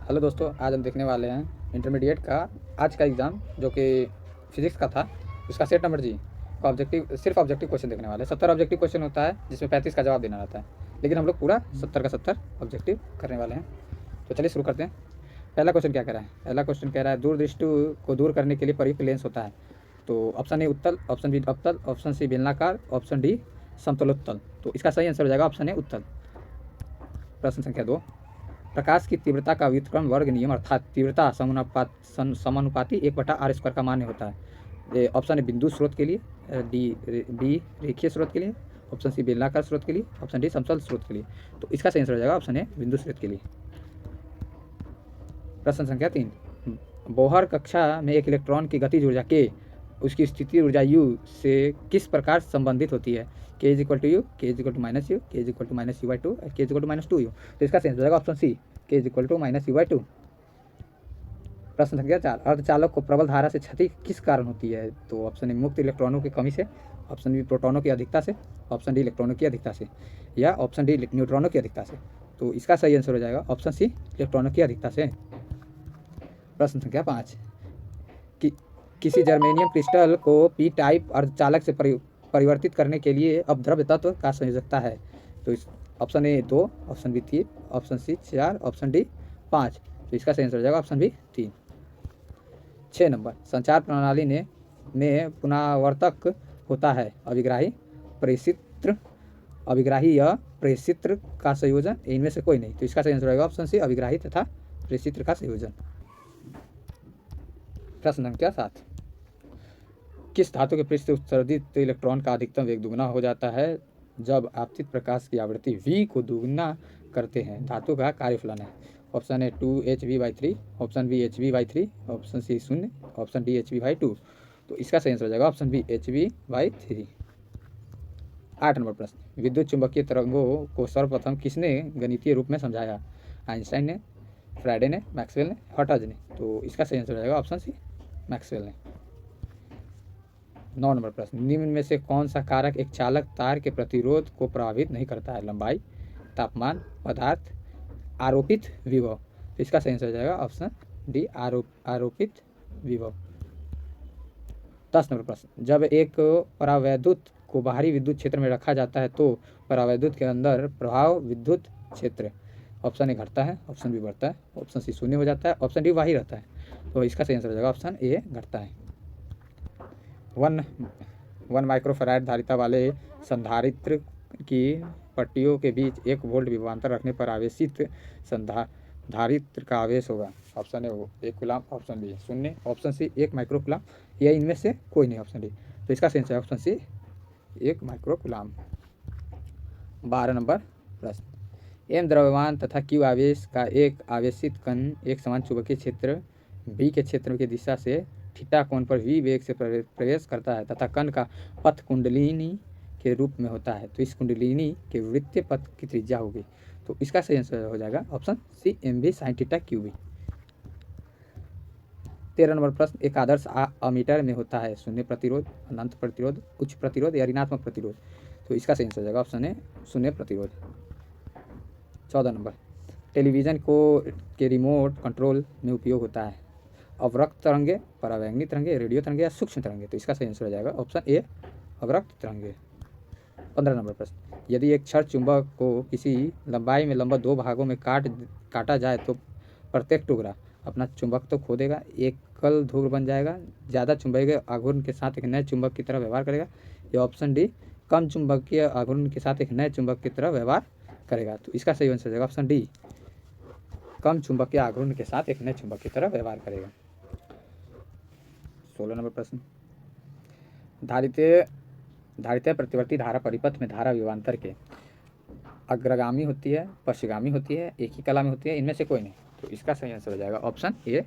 Hello दोस्तों, आज हम देखने वाले हैं इंटरमीडिएट का आज का एग्ज़ाम जो कि फिज़िक्स का था। उसका सेट नंबर जी का सिर्फ ऑब्जेक्टिव क्वेश्चन देखने वाले हैं। 70 ऑब्जेक्टिव क्वेश्चन होता है जिसमें 35 का जवाब देना रहता है, लेकिन हम लोग पूरा 70 का 70 ऑब्जेक्टिव करने वाले हैं। तो चलिए शुरू करते हैं। पहला क्वेश्चन क्या कह रहा है? पहला क्वेश्चन कह रहा है दूरदृष्टि को दूर करने के लिए प्रयुक्त लेंस होता है। तो ऑप्शन ए उत्तल, ऑप्शन बी अवतल, ऑप्शन सी बेलनाकार, ऑप्शन डी समतलोत्तल। तो इसका सही आंसर हो जाएगा ऑप्शन ए उत्तल। प्रश्न संख्या 2, प्रकाश की तीव्रता का व्युत्क्रम वर्ग नियम अर्थात तीव्रता समानुपाती 1/r² का मान्य होता है। ऑप्शन ए बिंदु स्रोत के लिए, बी रेखीय स्रोत के लिए, ऑप्शन सी बेलनाकार स्रोत के लिए, ऑप्शन डी समतल स्रोत के लिए। तो इसका सही आंसर हो जाएगा ऑप्शन ए बिंदु स्रोत के लिए। प्रश्न संख्या 3, बोहर कक्षा में एक इलेक्ट्रॉन की गतिज ऊर्जा के उसकी स्थिति ऊर्जा यू से किस प्रकार संबंधित होती है? K is equal to u, k is equal to minus u, k is equal to minus u by two, k is equal to minus two u. तो इसका सेंस हो जाएगा option C, k is equal to minus u by two. प्रश्न संख्या 4, अर्धचालक को प्रबल धारा से क्षति किस कारण होती है? तो ऑप्शन ए मुक्त इलेक्ट्रॉनों की कमी से, ऑप्शन बी प्रोटॉनों की अधिकता से, ऑप्शन डी इलेक्ट्रॉनों की अधिकता से, या ऑप्शन डी न्यूट्रॉनों की अधिकता से। तो इसका सही आंसर हो जाएगा ऑप्शन सी, इलेक्ट्रॉनों की अधिकता से। प्रश्न संख्या 5, कि किसी जर्मेनियम क्रिस्टल को पी टाइप अर्धचालक से परिवर्तित करने के लिए अपद्रव्य तत्व का संयोजकता है? तो इस option A 2, option B 3, option C 4, option D 5। तो इसका सही आंसर हो जाएगा ऑप्शन बी 3। 6 नंबर, संचार प्रणाली में पुनरावर्तक होता है अभिग्राही, प्रेषित्र, अभिग्राही या प्रेषित्र का संयोजन, इनमें से कोई नहीं। तो इसका सही आंसर होगा ऑप्शन सी, अभिग्राही तथा प्रेषित्र का संयोजन। प्रश्न संख्या 7, किस धातु के पृष्ठ से उत्सर्जित इलेक्ट्रॉन का अधिकतम वेग दुगना हो जाता है जब आपतित प्रकाश की आवृत्ति v को दुगना करते हैं? धातु का कार्यफलन है। Option A 2hv/3, option B hv/3, option C 0, option D hv/2। तो इसका सही आंसर हो जाएगा ऑप्शन बी hv/3। 8 नंबर प्रश्न, विद्युत चुंबकीय तरंगों को सर्वप्रथम किसने गणितीय रूप में समझाया? आइंस्टाइन ने, फ्राइडे ने, मैक्सवेल ने, हर्ट्ज ने। तो इसका सही आंसर हो जाएगा ऑप्शन सी, मैक्सवेल ने। 9 नंबर प्रश्न, निम्न में से कौन सा कारक एक चालक तार के प्रतिरोध को प्रभावित नहीं करता है? लंबाई, तापमान, पदार्थ, आरोपित विभव। तो इसका सही आंसर हो जाएगा ऑप्शन डी, आरोपित विभव। 10 नंबर प्रश्न, जब एक परावैद्युत को बाहरी विद्युत क्षेत्र में रखा जाता है तो परावैद्युत के अंदर प्रभाव विद्युत क्षेत्र, ऑप्शन ए घटता है, ऑप्शन बी बढ़ता है, ऑप्शन सी शून्य हो जाता है, ऑप्शन डी वही रहता है। तो इसका सही आंसर हो जाएगा ऑप्शन ए घटता है। 1 माइक्रोफैराड धारिता वाले संधारित्र की पट्टियों के बीच 1 वोल्ट विभवांतर रखने पर आवेशित संधारित्र का आवेश होगा। Option A 1 coulomb, option B 0, option C 1 micro coulomb, या इनमें से कोई नहीं, ऑप्शन डी। तो इसका सही आंसर है option C, 1 micro coulomb. 12 number प्रश्न, एम द्रव्यमान तथा क्यू आवेश का एक आवेशित कण एक समान चुंबकीय क्षेत्र बी के क्षेत्र की दिशा से थीटा कोण पर v वेग से प्रवेश करता है तथा कण का पथ कुंडलिनी के रूप में होता है। तो इस कुंडलिनी के वृत्तीय पथ की त्रिज्या होगी। तो इसका सही आंसर हो जाएगा option C, mv sin theta Q B. 13 number प्रश्न, एक आदर्श अमीटर में होता है शून्य प्रतिरोध, अनंत प्रतिरोध, उच्च प्रतिरोध या ऋणात्मक प्रतिरोध। तो इसका सही आंसर हो जाएगा ऑप्शन ए, शून्य प्रतिरोध। 14 नंबर, टेलीविज़न के रिमोट कंट्रोल में उपयोग होता है अवरक्त तरंगे, परावैंगनी तरंगे, रेडियो तरंगे या सूक्ष्म तरंगे। तो इसका सही आंसर हो जाएगा ऑप्शन ए, अवरक्त तरंगे। 15 नंबर प्रश्न, यदि एक क्षण चुंबक को किसी लंबाई में लंबा 2 भागों में काटा जाए तो प्रत्येक टुकड़ा अपना चुंबक तो खो देगा, एकल ध्रुव बन जाएगा, ज़्यादा चुंबकीय आघूर्ण के साथ एक नए चुंबक की तरह व्यवहार करेगा, या ऑप्शन डी कम चुंबकीय आघूर्ण के साथ एक नए चुंबक की तरह व्यवहार करेगा। तो इसका सही आंसर हो जाएगा ऑप्शन डी, कम चुंबकीय आघूर्ण के साथ एक नए चुंबक की तरह व्यवहार करेगा। 16 नंबर प्रश्न, धारित प्रतिवर्ती धारा परिपथ में धारा विभवांतर के अग्रगामी होती है, पश्चगामी होती है, एक ही कला में होती है, इनमें से कोई नहीं। तो इसका सही आंसर हो जाएगा ऑप्शन ए,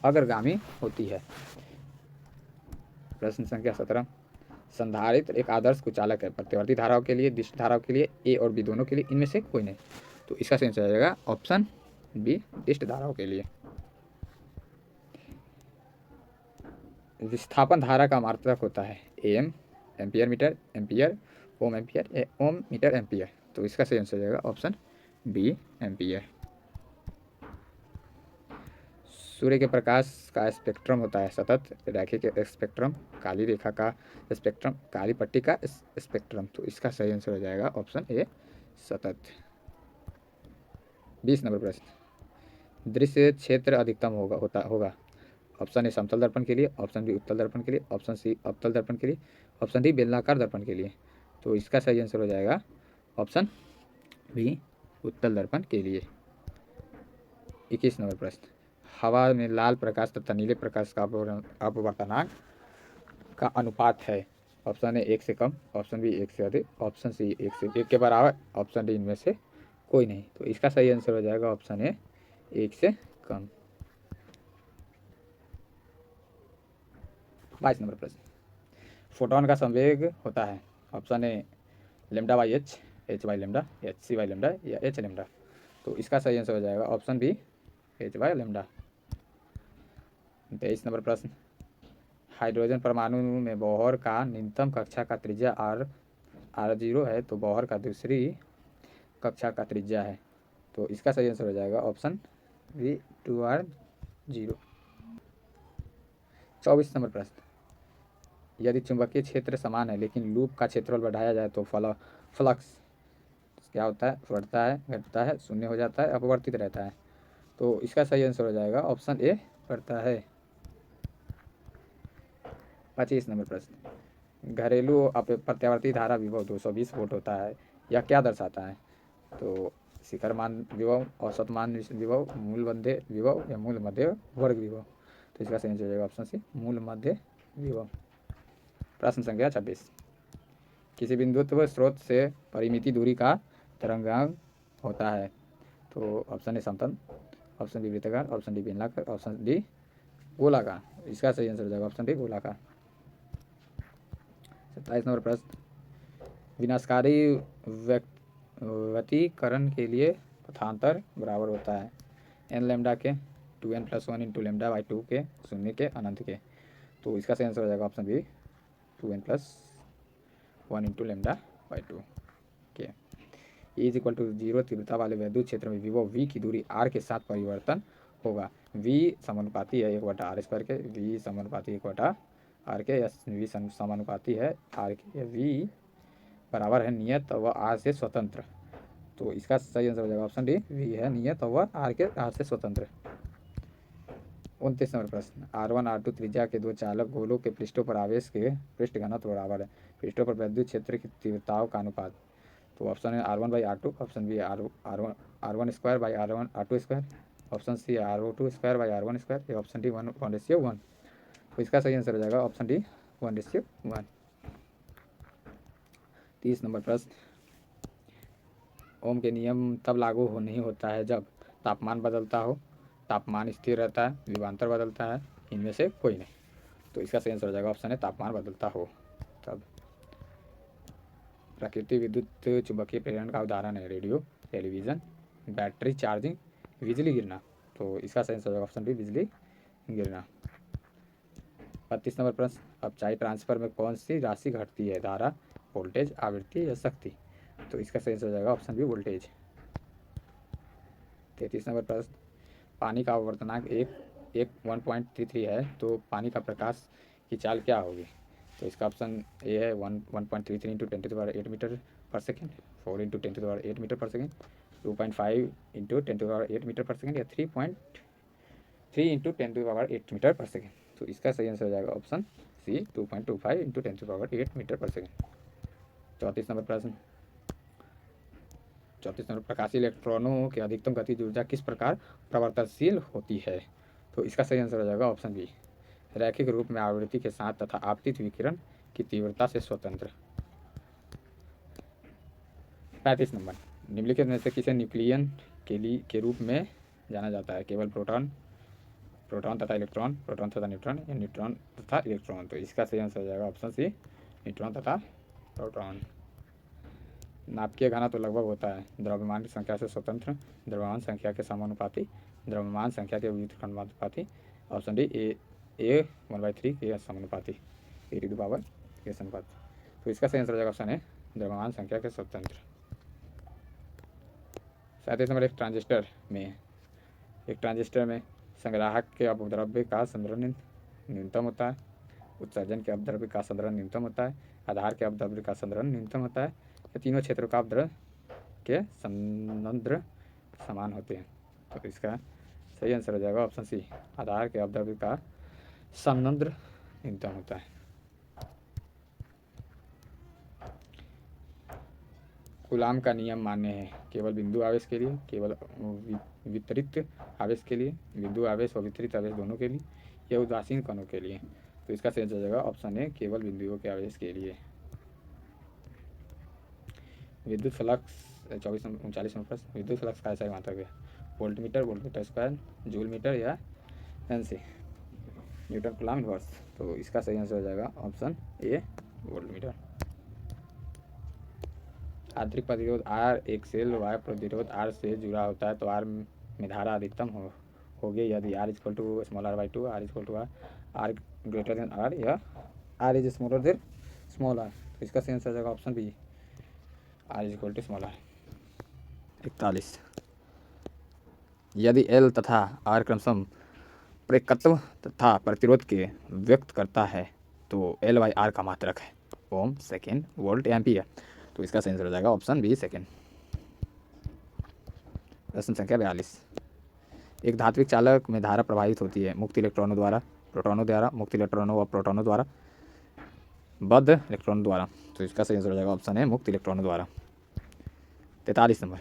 अग्रगामी होती है। प्रश्न संख्या 17, संधारित्र एक आदर्श कुचालक है प्रतिवर्ती धाराओं के लिए, दिष्ट धाराओं के लिए, ए और बी दोनों के लिए, इनमें से कोई नहीं। तो इसका सही आंसर हो जाएगा ऑप्शन बी, दिष्ट धाराओं के लिए। विस्थापन धारा का मात्रक होता है M, ampere metre, ampere, ohm ampere, ओम मीटर एम्पियर। तो इसका सही आंसर हो जाएगा ऑप्शन बी, एम्पियर। सूर्य के प्रकाश का स्पेक्ट्रम होता है सतत रैखिक स्पेक्ट्रम, काली रेखा का स्पेक्ट्रम, काली पट्टी का स्पेक्ट्रम। तो इसका सही आंसर हो जाएगा ऑप्शन ए सतत। 20 नंबर प्रश्न, दृश्य क्षेत्र अधिकतम होगा। ऑप्शन ए समतल दर्पण के लिए, ऑप्शन बी उत्तल दर्पण के लिए, ऑप्शन सी अवतल दर्पण के लिए, ऑप्शन डी बेलनाकार दर्पण के लिए। तो इसका सही आंसर हो जाएगा ऑप्शन बी उत्तल दर्पण के लिए। 21 नंबर प्रश्न, हवा में लाल प्रकाश तथा नीले प्रकाश का अपवर्तनांक का अनुपात है। ऑप्शन ए 1 से कम, ऑप्शन बी 1 से अधिक, ऑप्शन सी 1 से 1 के बराबर, ऑप्शन डी इनमें से कोई नहीं। तो इसका सही आंसर हो जाएगा ऑप्शन ए 1 से कम। 22 नंबर प्रश्न, फोटोन का संवेग होता है। Option A lambda by H, H by lambda, H C by lambda या एच लेमडा। तो इसका सही आंसर हो जाएगा option B H by lambda. 23 number प्रश्न, हाइड्रोजन परमाणु में बोहर का न्यूनतम कक्षा का त्रिज्या R0 है, तो बोहर का दूसरी कक्षा का त्रिज्या है। तो इसका सही आंसर हो जाएगा ऑप्शन बी 2R0। 24 नंबर प्रश्न, यदि चुंबकीय क्षेत्र समान है लेकिन लूप का क्षेत्रफल बढ़ाया जाए तो फ्लक्स क्या होता है, बढ़ता है, घटता है, शून्य हो जाता है, अपवर्तित रहता है। तो इसका सही आंसर हो जाएगा ऑप्शन ए बढ़ता है। 25 नंबर प्रश्न, घरेलू प्रत्यावर्ती धारा विभव 220 वोल्ट होता है, यह क्या दर्शाता है। तो शिखर मान विभव, औसत मान विभव, मूल मध्य विभव या मूल मध्य वर्ग विभव। तो इसका सही आंसर हो जाएगा ऑप्शन सी मूल मध्य विभव। प्रश्न संख्या 26, किसी बिंदुत्व स्रोत से परिमिति दूरी का तरंगांक होता है। तो ऑप्शन ए समतल, ऑप्शन बी वृत्ताकार, ऑप्शन डी बेलनाकार, ऑप्शन डी गोलाकार। इसका सही आंसर हो जाएगा ऑप्शन डी गोलाकार। 27 नंबर प्रश्न, विनाशकारी व्यतिकरण के लिए पथांतर बराबर होता है एन लेमडा के 2n+1 इंटू लेमडा बाई 2 के, शून्य के, अनंत के। तो इसका सही आंसर हो जाएगा option B 2n+1 into lambda by 2 के। इज इक्वल टू 0 तीव्रता वाले वैद्युत क्षेत्र में विभव v की दूरी r के साथ परिवर्तन होगा। v समानुपाती है 1/r² के, v समानुपाती 1/r के, या v समानुपाती है r के, या v बराबर है नियत व r से स्वतंत्र। तो इसका सही आंसर हो जाएगा ऑप्शन डी v है नियत व r से स्वतंत्र। 29 नंबर प्रश्न, R1 R2 त्रिज्या के दो चालक गोलों के पृष्ठों पर आवेश के पृष्ठ घनत्व बराबर है, पृष्ठों पर वैद्युत क्षेत्र की तीव्रताओं का अनुपात। तो ऑप्शन है R1/R2, option B R1² option C R2² या ऑप्शन डी 1:1। तो इसका सही आंसर हो जाएगा ऑप्शन डी 1:1। 30 नंबर प्रश्न, ओम के नियम तब लागू नहीं होता है जब तापमान बदलता हो, तापमान स्थिर रहता है, विभवांतर बदलता है, इनमें से कोई नहीं। तो इसका सही आंसर हो जाएगा ऑप्शन है तापमान बदलता हो तब। प्राकृतिक विद्युत चुंबकीय प्रेरण का उदाहरण है रेडियो, टेलीविज़न, बैटरी चार्जिंग, बिजली गिरना। तो इसका सही आंसर होगा ऑप्शन बी बिजली गिरना। 32 नंबर प्रश्न, अपचाई ट्रांसफर में कौन सी राशि घटती है, धारा, वोल्टेज, आवृत्ति या शक्ति। तो इसका सही आंसर हो जाएगा ऑप्शन बी वोल्टेज। 33 नंबर प्रश्न, पानी का अपवर्तनांक 1.33 है, तो पानी का प्रकाश की चाल क्या होगी। तो इसका ऑप्शन ए है 1.33 इंटू 10⁸ मीटर पर सेकेंड, 4 इंटू 10⁸ मीटर पर सेकेंड, 2.5 इंटू 10⁸ मीटर पर सेकेंड, या 3.3 इंटू 10⁸ मीटर पर सेकेंड। तो इसका सही आंसर हो जाएगा ऑप्शन सी 2.25 इंटू 10⁸ मीटर पर सेकेंड। 34 नंबर प्रश्न, 34 नंबर, प्रकाशीय इलेक्ट्रॉनों की अधिकतम गतिज ऊर्जा किस प्रकार परिवर्तनशील होती है। तो इसका सही आंसर हो जाएगा ऑप्शन बी रैखिक रूप में आवृत्ति के साथ तथा आपतित विकिरण की तीव्रता से स्वतंत्र। 35 नंबर, निम्नलिखित में से किसे न्यूक्लियन के रूप में जाना जाता है, केवल प्रोटॉन तथा इलेक्ट्रॉन, प्रोटॉन तथा न्यूट्रॉन, या न्यूट्रॉन तथा इलेक्ट्रॉन। तो इसका सही आंसर हो जाएगा ऑप्शन सी न्यूट्रॉन तथा प्रोटॉन। नाभिकीय घनत्व लगभग होता है द्रव्यमान की संख्या से स्वतंत्र, द्रव्यमान संख्या के समानुपाती, द्रव्यमान संख्या के व्युत्क्रमानुपाती, ऑप्शन डी ए 1/3 के समानुपाती, e टू द पावर के समानुपाती। तो इसका सही आंसर हो जाएगा ऑप्शन है द्रव्यमान संख्या के स्वतंत्र। 37 नंबर, एक ट्रांजिस्टर में संग्राहक के अपद्रव्य का संद्रव्य न्यूनतम होता है। उत्सर्जन के अपद्रव्य का संद्रव्य न्यूनतम होता है। आधार के अपद्रव्य का संद्रव्य न्यूनतम होता है। ये तीनों क्षेत्रों का अपद्रव्य के संद्रव्य समान होते हैं। तो इसका सही आंसर हो जाएगा ऑप्शन सी, आधार के अपद्रव्य का संद्रव्य न्यूनतम होता है। कूलाम का नियम मान्य है केवल बिंदु आवेश के लिए, केवल वितरित आवेश के लिए, बिंदु आवेश और वितरित आवेश दोनों के लिए, या उदासीन कणों के लिए। तो इसका सही हो जाएगा ऑप्शन ए, केवल बिंदुओं के आवेश के लिए। विद्युत फ्लक्स 39 नंबर प्रश्न, विद्युत फ्लक्स का ऐसा मात्रक है volt metre square, joule metre या एनसी, न्यूटन कूलाम इनवर्स। तो इसका सही आंसर हो जाएगा ऑप्शन ए, वोल्ट मीटर। आंतरिक प्रतिरोध R एक सेल वायु प्रतिरोध R से जुड़ा होता है तो R में धारा अधिकतम होगी यदि R equal to small r by two, R equal to R greater than R या R is smaller than small r। तो इसका सही आंसर हो जाएगा option B, R is equal to small r। 41, यदि L तथा R क्रमशः प्रेरकत्व तथा प्रतिरोध के व्यक्त करता है तो L बाई R का मात्रक है ओम, सेकेंड, वोल्ट, एम्पियर। तो इसका सही आंसर हो जाएगा ऑप्शन बी, सेकेंड। प्रश्न संख्या 42, एक धात्विक चालक में धारा प्रवाहित होती है मुक्त इलेक्ट्रॉनों द्वारा, प्रोटॉनों द्वारा, मुक्त इलेक्ट्रॉनों व प्रोटॉनों द्वारा, बद्ध इलेक्ट्रॉनों द्वारा। तो इसका सही आंसर हो जाएगा ऑप्शन है मुक्त इलेक्ट्रॉनों द्वारा। 43 नंबर,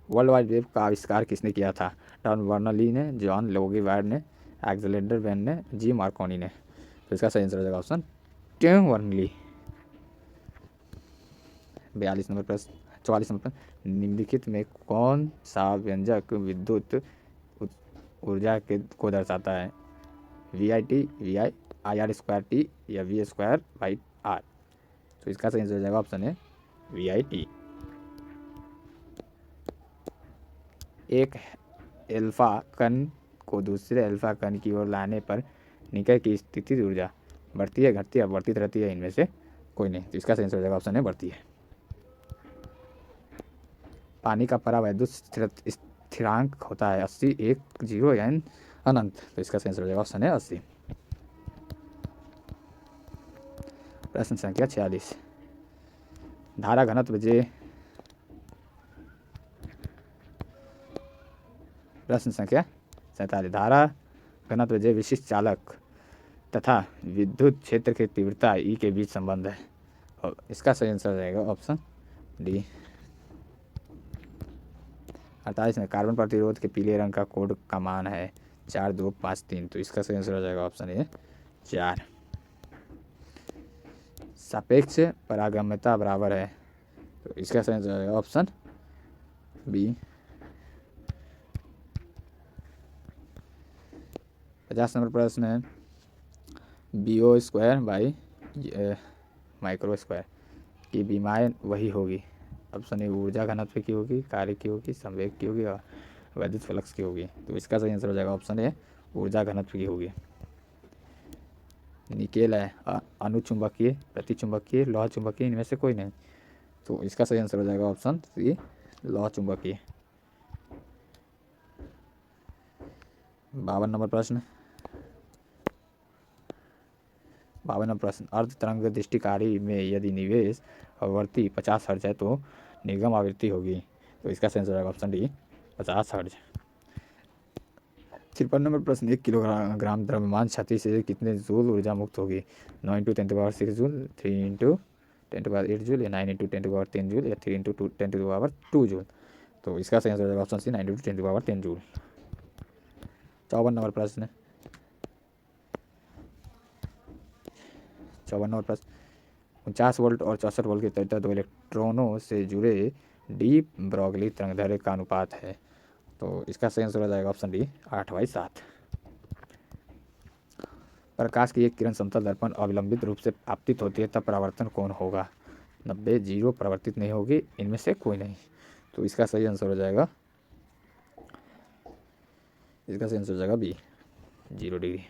वर्ल्ड वाइड वेब का आविष्कार किसने किया था? टॉम बर्नली ने, जॉन लोगी वार्ड ने, अलेक्जेंडर बेल ने, जी मार्कोनी ने। तो इसका सही आंसर हो जाएगा ऑप्शन टॉम बर्नली। 42 नंबर प्रश्न, 44 नंबर प्रश्न, निम्नलिखित में कौन सा व्यंजक विद्युत ऊर्जा को दर्शाता है? VIT, VI, IR square T या V स्क्वायर बाई R। तो इसका सही आंसर हो जाएगा ऑप्शन है VIT। एक एल्फा कण को दूसरे एल्फा कण की ओर लाने पर निकाय की स्थितिज ऊर्जा बढ़ती है, घटती है, अपवर्तित रहती है, इनमें से कोई नहीं। तो इसका सही आंसर हो जाएगा ऑप्शन है बढ़ती है। पानी का परावैद्युत स्थिरांक होता है 80, 1, 0 या अनंत। तो इसका सही आंसर हो जाएगा ऑप्शन है 80। प्रश्न संख्या 46, धारा घनत्व J, प्रश्न संख्या 47, धारा घनत्व J विशिष्ट चालक तथा विद्युत क्षेत्र की तीव्रता E के बीच संबंध है। और इसका सही आंसर हो जाएगा ऑप्शन डी। 48 में कार्बन प्रतिरोध के पीले रंग का कोड का मान है 4253। तो इसका सही आंसर हो जाएगा ऑप्शन ए, 4। सापेक्ष पारगम्यता बराबर है, तो इसका सही आंसर हो जाएगा ऑप्शन बी। 50 नंबर प्रश्न है, BO square by micro square की विमाएँ वही होगी। ऑप्शन ए ऊर्जा घनत्व की होगी, कार्य की होगी, संवेग की होगी और वैद्युत फ्लक्स की होगी। तो इसका सही आंसर हो जाएगा ऑप्शन ए, ऊर्जा घनत्व की होगी। निकेल है अनुचुंबकीय, प्रतिचुंबकीय, लौह चुंबकीय, इनमें से कोई नहीं। तो इसका सही आंसर हो जाएगा ऑप्शन सी, लौह चुंबकीय। 52 नंबर प्रश्न, 52 नंबर प्रश्न, अर्ध तरंग दृष्टिकारी में यदि निवेश आवृत्ति 50 हर्ट्ज है तो निर्गम आवृत्ति होगी। तो इसका सही आंसर हो जाएगा ऑप्शन डी, 50 हर्ट्ज। 53 नंबर प्रश्न, 1 किलोग्राम द्रव्यमान क्षति से कितने जूल ऊर्जा मुक्त होगी? 9 × 10⁻6 जूल, 3 × 10⁻8 जूल या 9 × 10⁻10 जूल या 3 × 10⁻2 जूल। तो इसका सही आंसर हो जाएगा ऑप्शन सी, 9 × 10⁻10 जूल। 54 नंबर प्रश्न, 54 नंबर प्रश्न, 49 वोल्ट और 64 वोल्ट के तरह दो इलेक्ट्रॉनों से जुड़े डी ब्रॉगली तरंगदैर्घ्य का अनुपात है। तो इसका सही आंसर हो जाएगा ऑप्शन डी, 8/7। प्रकाश की एक किरण समतल दर्पण अविलंबित रूप से आपतित होती है तब परावर्तन कौन होगा? 90, 0, परावर्तित नहीं होगी, इनमें से कोई नहीं। तो इसका सही आंसर हो जाएगा, इसका सही आंसर हो जाएगा बी, 0 डिग्री।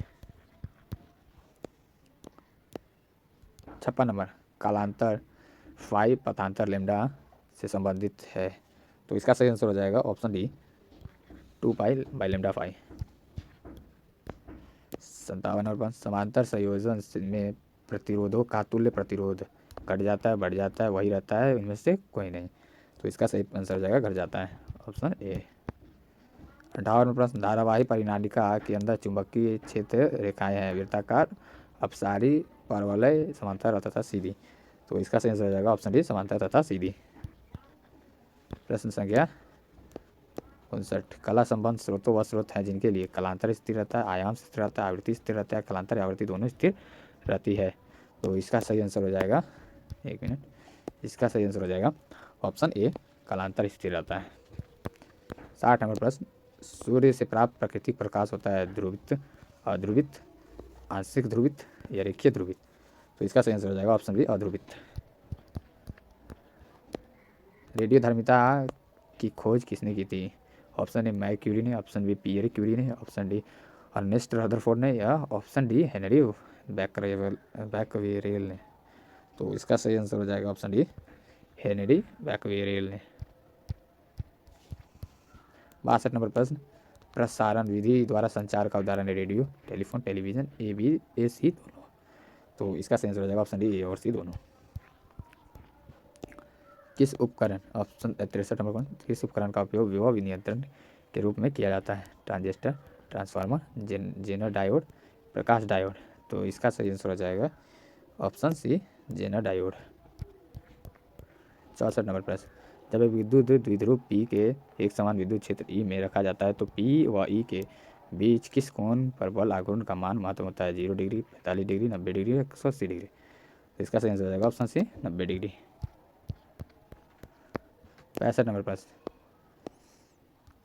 56 नंबर, कालांतर फाई पथांतर लैम्डा से संबंधित है। तो इसका सही आंसर हो जाएगा option D, 2 pi by lambda phi. 57 number प्रश्न, समांतर संयोजन में प्रतिरोधों का तुल्य प्रतिरोध घट जाता है, बढ़ जाता है, वही रहता है, इनमें से कोई नहीं। तो इसका सही आंसर हो जाएगा घट जाता है, ऑप्शन ए। 58 प्रश्न, धारावाही परिनालिका के अंदर चुंबकीय क्षेत्र रेखाएं हैं, वृत्ताकार, अपसारी, परवलय, समांतर तथा सीधी। तो इसका सही आंसर हो जाएगा ऑप्शन डी, समांतर तथा सीधी। प्रश्न संख्या 59, कला संबंध स्रोतों व स्रोत हैं जिनके लिए कलांतर स्थिर रहता है, आयाम स्थिर रहता है, आवृत्ति स्थिर रहता है, कलांतर आवृत्ति दोनों स्थिर रहती है। तो इसका सही आंसर हो जाएगा, एक मिनट, इसका सही आंसर हो जाएगा ऑप्शन ए, कलांतर स्थिर रहता है। 60 नंबर प्रश्न, सूर्य से प्राप्त प्राकृतिक प्रकाश होता है ध्रुवित, अध्रुवित, आंशिक ध्रुवित या रेखीय ध्रुवित। तो इसका सही आंसर हो जाएगा ऑप्शन बी, अध्रुवित। रेडियोधर्मिता की खोज किसने की थी? ऑप्शन ए मैरी क्यूरी ने, ऑप्शन बी पियरे क्यूरी ने, ऑप्शन डी अर्नेस्ट रदरफोर्ड ने, या ऑप्शन डी हेनरी बैक्वेरेल ने। तो इसका सही आंसर हो जाएगा ऑप्शन डी, हेनरी बैक्वेरेल ने। 62 नंबर प्रश्न, प्रसारण विधि द्वारा संचार का उदाहरण है radio, telephone, television, A B A C दोनों। तो इसका सही आंसर हो जाएगा ऑप्शन डी, ए और सी दोनों। किस उपकरण, ऑप्शन 63 नंबर प्रश्न, किस उपकरण का उपयोग विभव नियंत्रण के रूप में किया जाता है? ट्रांजिस्टर, ट्रांसफार्मर, जेनर डायोड, प्रकाश डायोड। तो इसका सही आंसर हो जाएगा option C, zener diode. 64 number प्रश्न, जब एक विद्युत द्विध्रुव P के एक समान विद्युत क्षेत्र E में रखा जाता है तो P व E के बीच किस कोण पर बल आघूर्ण का मान महत्व होता है? 0 डिग्री, 45 डिग्री, 90 डिग्री, 180 डिग्री। तो इसका सही आंसर हो जाएगा ऑप्शन सी, 90 डिग्री। 65 नंबर प्रश्न,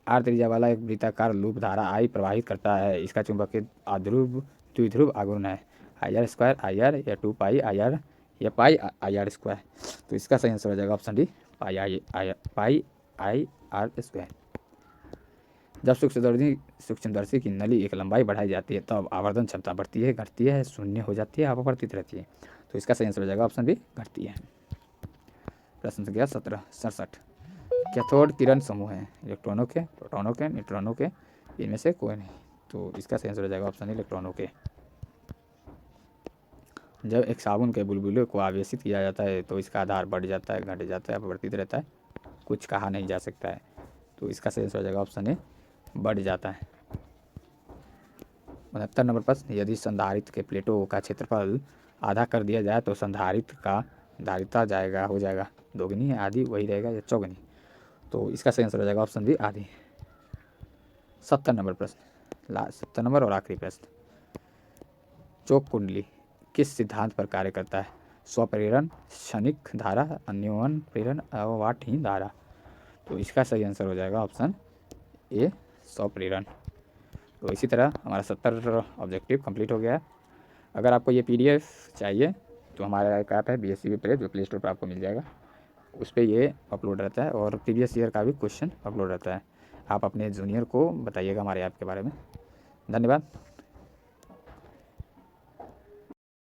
आर त्रिज्या वाला एक वृत्ताकार लूप धारा I प्रवाहित करता है, इसका चुंबकीय आध्रुव द्विध्रुव आघूर्ण है IR² IR या 2 पाई IR या पाई IR²। तो इसका सही आंसर हो जाएगा ऑप्शन डी, पाई IR²। जब सूक्ष्मदर्शी की नली एक लंबाई बढ़ाई जाती है तब तो आवर्धन क्षमता बढ़ती है, घटती है, शून्य हो जाती है, अपरिवर्तित रहती है। तो इसका सही आंसर हो जाएगा ऑप्शन बी, घटती है। प्रश्न संख्या 67, कैथोड किरण समूह हैं, इलेक्ट्रॉनों के, प्रोटॉनों के, न्यूट्रॉनों के, इनमें से कोई नहीं। तो इसका सही आंसर हो जाएगा ऑप्शन इलेक्ट्रॉनों के। जब एक साबुन के बुलबुले को आवेशित किया जाता है तो इसका आधार बढ़ जाता है, घट जाता है, अपरिवर्तित रहता है, कुछ कहा नहीं जा सकता है। तो इसका सही आंसर हो जाएगा ऑप्शन ए, बढ़ जाता है। 69 नंबर प्रश्न, यदि संधारित्र के प्लेटों का क्षेत्रफल आधा कर दिया जाए तो संधारित्र का धारिता हो जाएगा दोगुनी है, आधी, वही रहेगा या चौगुनी। तो इसका सही आंसर हो जाएगा ऑप्शन बी, आधी। 70 नंबर प्रश्न, 70 नंबर और आखिरी प्रश्न, चौक कुंडली किस सिद्धांत पर कार्य करता है? स्वप्रेरण, क्षणिक धारा, अन्योन्य प्रेरण, अववाटहीन धारा। तो इसका सही आंसर हो जाएगा ऑप्शन ए, स्वप्रेरण। तो इसी तरह हमारा 70 ऑब्जेक्टिव कंप्लीट हो गया है। अगर आपको ये PDF चाहिए तो हमारा एक ऐप है BSCB प्ले, जो प्ले स्टोर पर आपको मिल जाएगा। उस पर ये अपलोड रहता है और प्रीवियस ईयर का भी क्वेश्चन अपलोड रहता है। आप अपने जूनियर को बताइएगा हमारे ऐप के बारे में। धन्यवाद।